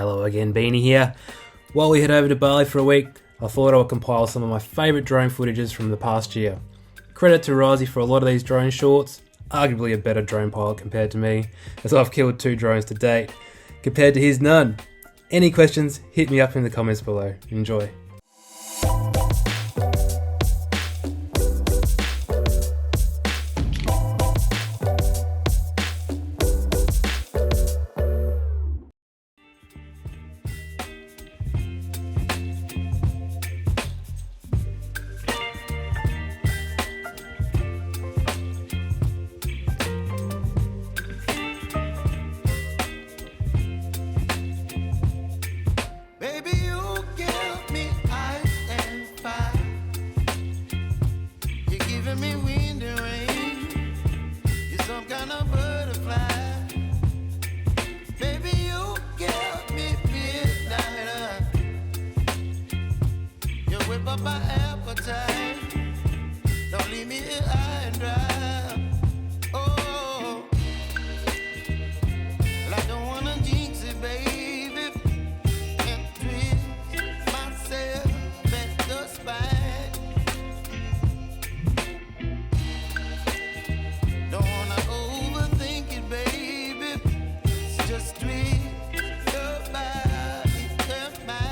Hello again, Beanie here. While we head over to Bali for a week, I thought I would compile some of my favourite drone footages from the past year. Credit to Risey for a lot of these drone shorts, arguably a better drone pilot compared to me, as I've killed 2 drones to date, compared to his none. Any questions, hit me up in the comments below. Enjoy. My appetite, don't leave me here high and dry. Oh, well, I don't wanna jinx it, baby, and twist myself at the spine. Don't wanna overthink it, baby. It's just twist your body and mine.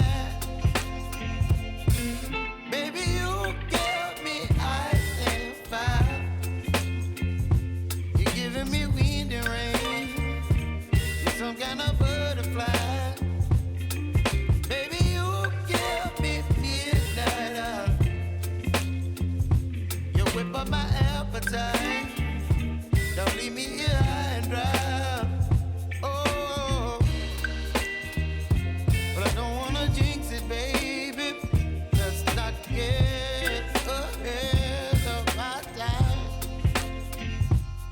Don't leave me here high and dry. Oh, but I don't wanna jinx it, baby. Let's not get ahead of my time.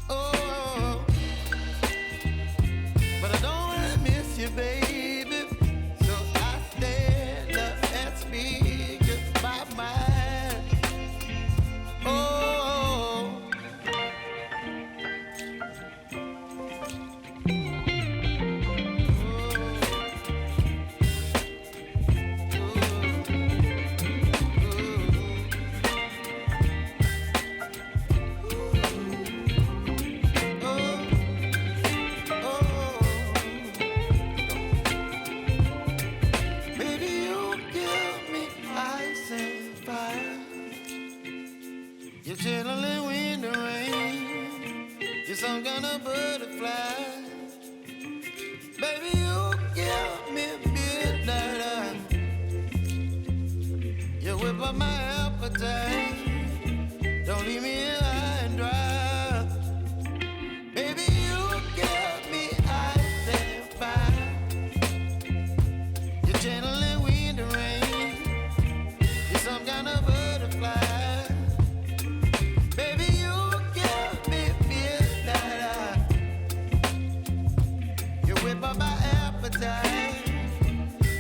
Oh, but I don't wanna miss you, baby. So I stand up and speak my mind. Oh. You're chilling in the rain. You're some kind of butterfly. Baby, you give me midnight. You whip up my appetite. Don't leave me here high and dry. Baby, you give me ice and fire. You're channeling wind and rain. You're some kind of butterfly.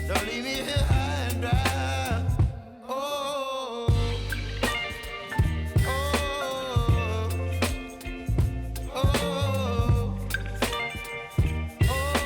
Don't leave me here high and dry. Oh, oh, oh, oh,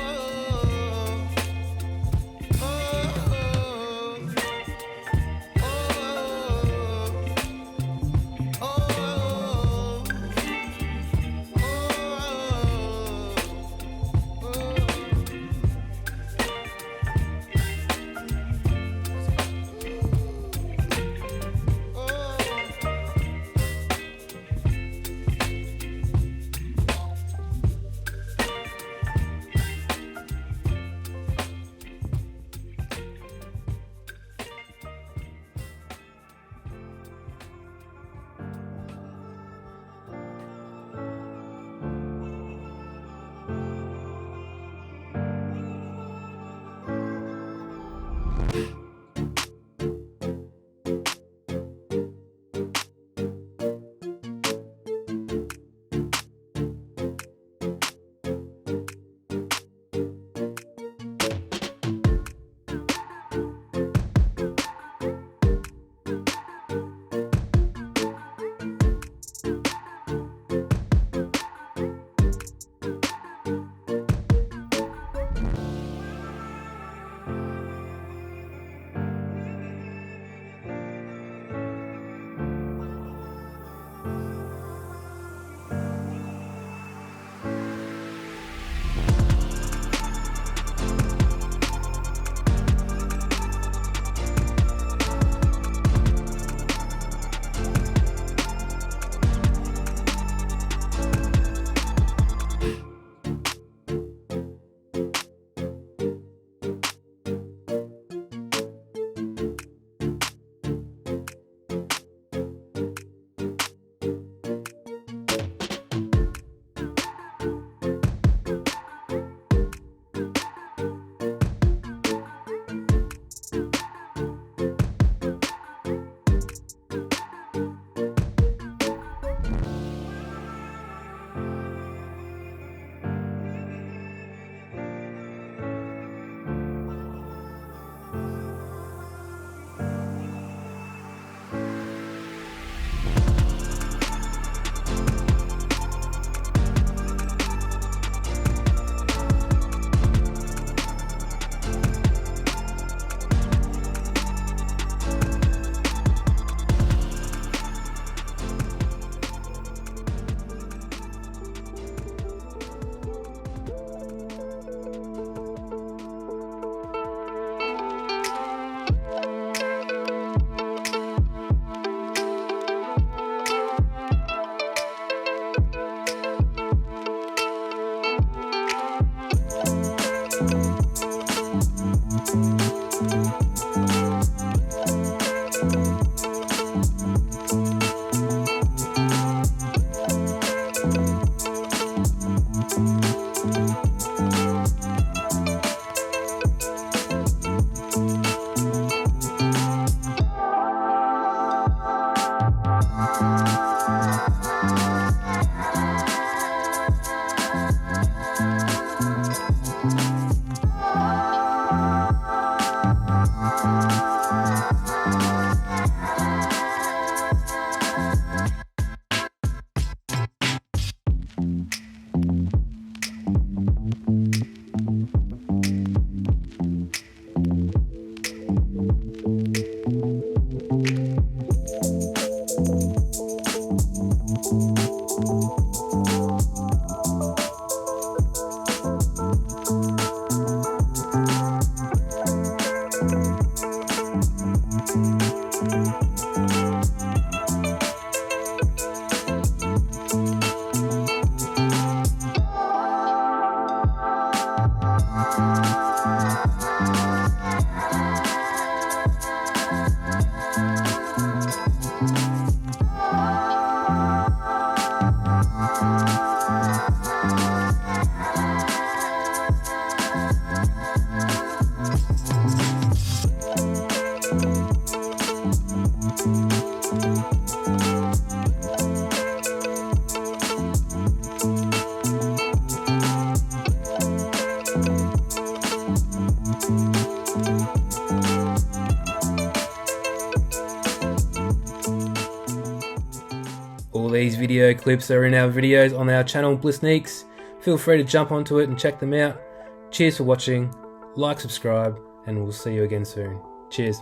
These video clips are in our videos on our channel BlissNiques. Feel free to jump onto it and check them out. Cheers for watching, like, subscribe, and we'll see you again soon. Cheers.